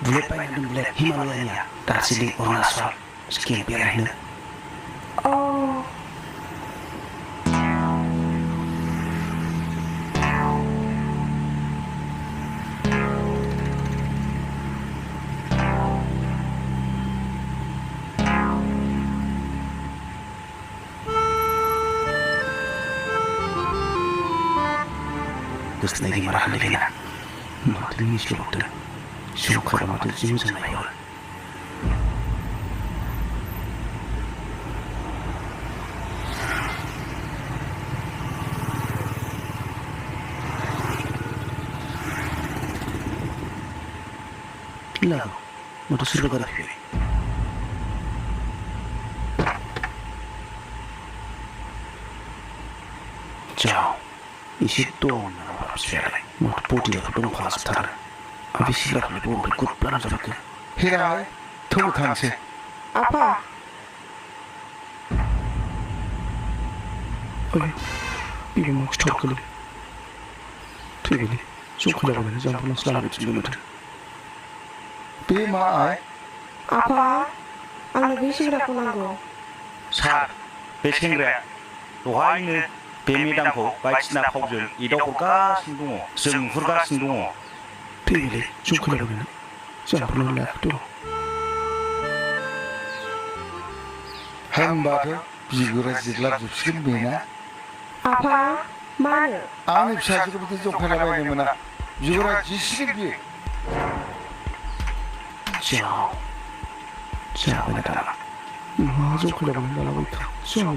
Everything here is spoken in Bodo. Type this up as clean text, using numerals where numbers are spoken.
Bulat pa yan bulat Himalaya niya. Darjeeling Arunachal. Skin beerahin. Oh. Gusto na hindi marahal na gina. Matinis ko ito. Syukar mo ito sinusan na yun. Lago, motosiklo ka rin. Ciao. Isiton na napapasyaray. Magputi ako doon kalastar. Abisila ko doon berikut plan sa bakit. Hiray, tunggu sih. Apa? Ay, ibu mau stop kali. Tidak ni, suka jalan ni jangan pernah selalu sebelum itu. Bima ay, Apa? Ang nabising ko lang go. 사, 배생그래. 노하이는 배미담호 바이치나 파우전 이도호가 신동호, 승후가 신동호. Tidak ni, suka jalan ni jangan pernah lewat tu. hamba tuh bicara jelas juga bina. Apa? Mana? Ani bisa juga betul juga kalau ini mana. Bicara jisik dia. Ciao. Ciao, benar. Masuk ke dalam itu. Suami